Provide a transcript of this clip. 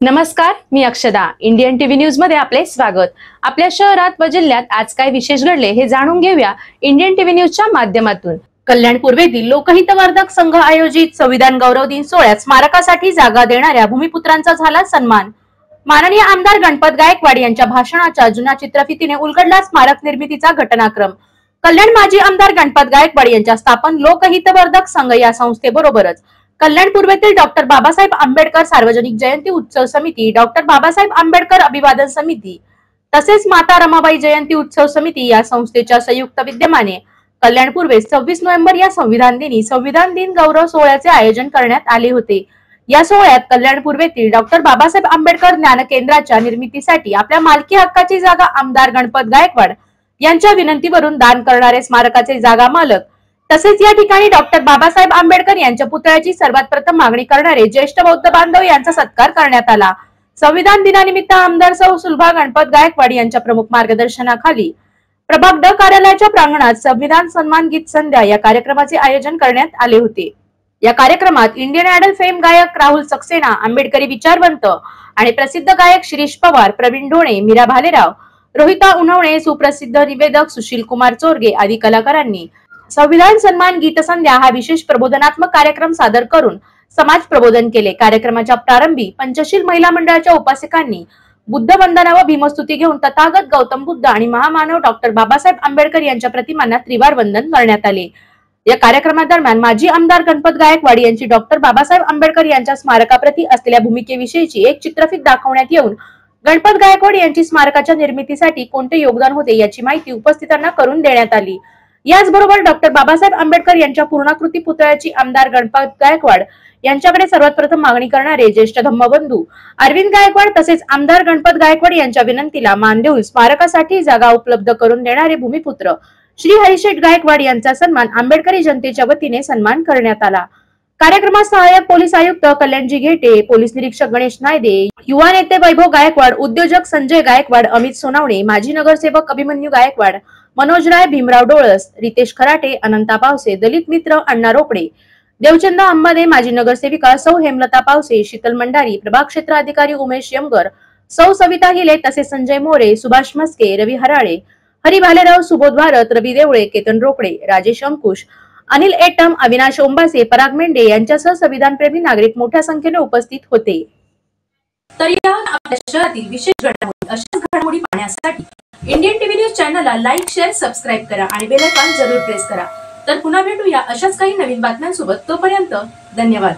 नमस्कार, मी अक्षदा. Indian TV news मध्ये आपले स्वागत. आपल्या शहरात व जिल्ह्यात आज काय विशेष घडले हे जाणून घेऊया इंडियन टीव्ही न्यूजच्या माध्यमातून. कल्याण पूर्वेतील लोकहितवर्धक संघ आयोजित संविधान गौरव दिन सोहळ्यात स्मारकासाठी जागा देणाऱ्या भूमिपुत्रांचा झाला सन्मान. माननीय आमदार गणपत गायकवाड यांच्या भाषणाच्या जुन्या चित्रफितीने उलगडला स्मारक निर्मितीचा घटनाक्रम. कल्याण माजी आमदार गणपत गायकवाड यांच्या स्थापन लोकहितवर्धक संघ या संस्थेबरोबरच कल्याण पूर्वेतील डॉक्टर बाबासाहेब आंबेडकर सार्वजनिक जयंती उत्सव समिती, डॉक्टर बाबासाहेब आंबेडकर अभिवादन समिती तसेच माता रमाबाई जयंती उत्सव समिती या संस्थेच्या संयुक्त विद्यमाने कल्याण पूर्वे 26 नोव्हेंबर या संविधान दिन गौरव सोहळ्याचे आयोजन करण्यात आले होते. या सोहळ्यात कल्याण पूर्वेतील डॉक्टर बाबासाहेब आंबेडकर ज्ञान केंद्राच्या निर्मितीसाठी आपल्या मालकी हक्काची जागा आमदार गणपत गायकवाड यांच्या विनंतीवरून दान करणारे स्मारकाचे जागा मालक तसेच या ठिकाणी डॉक्टर बाबासाहेब आंबेडकर यांच्या पुतळ्याची सर्वात प्रथम मागणी करणारे ज्येष्ठ बौद्ध बांधव यांचा सत्कार करण्यात आला. संविधान दिनानिमित्त आमदार सौ सुलभा गणपत गायकवाड यांच्या प्रमुख मार्गदर्शनाखाली प्रभाग ड कार्यालयाच्या प्रांगणात संविधान सन्मान गीत संध्या या कार्यक्रमाचे आयोजन करण्यात आले होते. या कार्यक्रमात इंडियन आयडल फेम गायक राहुल सक्सेना, आंबेडकरी विचारवंत आणि प्रसिद्ध गायक शिरीष पवार, प्रवीण ढोणे, मीरा भालेराव, रोहिता उन्हवणे, सुप्रसिद्ध निवेदक सुशील कुमार चोरगे आदी कलाकारांनी संविधान सन्मान गीत संध्या हा विशेष प्रबोधनात्मक कार्यक्रम सादर करून समाज प्रबोधन केले. कार्यक्रमाच्या प्रारंभी पंचशील महिला मंडळाच्या उपासकांनी बुद्ध वंदना व भीमस्तुती घेऊन तथागत गौतम बुद्ध आणि महामानव डॉक्टर बाबासाहेब आंबेडकर यांच्या प्रतिमांना त्रिवार वंदन करण्यात आले. या कार्यक्रमादरम्यान माजी आमदार गणपत गायकवाड यांची डॉक्टर बाबासाहेब आंबेडकर यांच्या स्मारकाप्रती असलेल्या भूमिकेविषयीची एक चित्रफित दाखवण्यात येऊन गणपत गायकवाड यांची स्मारकाच्या निर्मितीसाठी कोणते योगदान होते याची माहिती उपस्थितांना करून देण्यात आली. याचबरोबर डॉक्टर बाबासाहेब आंबेडकर यांच्या पूर्णाकृती पुतळ्याची आमदार गणपत गायकवाड यांच्याकडे सर्वात प्रथम मागणी करणारे ज्येष्ठ धम्मबंधू अरविंद गायकवाड तसेच आमदार गणपत गायकवाड यांच्या विनंतीला मान देऊन स्मारकासाठी जागा उपलब्ध करून देणारे भूमिपुत्र श्री हरिशेठ गायकवाड यांचा सन्मान आंबेडकरी जनतेच्या वतीने सन्मान करण्यात आला. कार्यक्रमात सहाय्यक पोलीस आयुक्त कल्याणजी घेटे, पोलीस निरीक्षक गणेश नायदे, युवा नेते वैभव गायकवाड, उद्योजक संजय गायकवाड, अमित सोनावणे, माजी नगरसेवक अभिमन्यू गायकवाड, मनोज राय, भीमराव डोळस, रितेश खराटे, अनंता पावसे, दलित मित्र अण्णा रोकडे, देवचंद अंबादे, माजी नगरसेविका सौ हेमलता पावसे, शीतल मंडारी, प्रभाग क्षेत्र अधिकारी उमेश यमगर, सौ सविता हिले तसेच संजय मोरे, सुभाष मस्के, रवी हराळे, हरी भालेराव, सुबोध भारत, रवी देवळे, केतन रोकडे, राजेश अंकुश, अनिल एटम, अविनाश ओंबासे, पराग मेंढे यांच्यासह संविधानप्रेमी नागरिक मोठ्या संख्येने उपस्थित होते. तर या आपल्या शहरातील विशेष घडामोडी अशाच घडामोडी पाहण्यासाठी इंडियन टीव्ही न्यूज चॅनलला लाईक, शेअर, सबस्क्राईब करा आणि बेल आयकॉन जरूर प्रेस करा. तर पुन्हा भेटूया अशाच काही नवीन बातम्यांसोबत. तोपर्यंत धन्यवाद.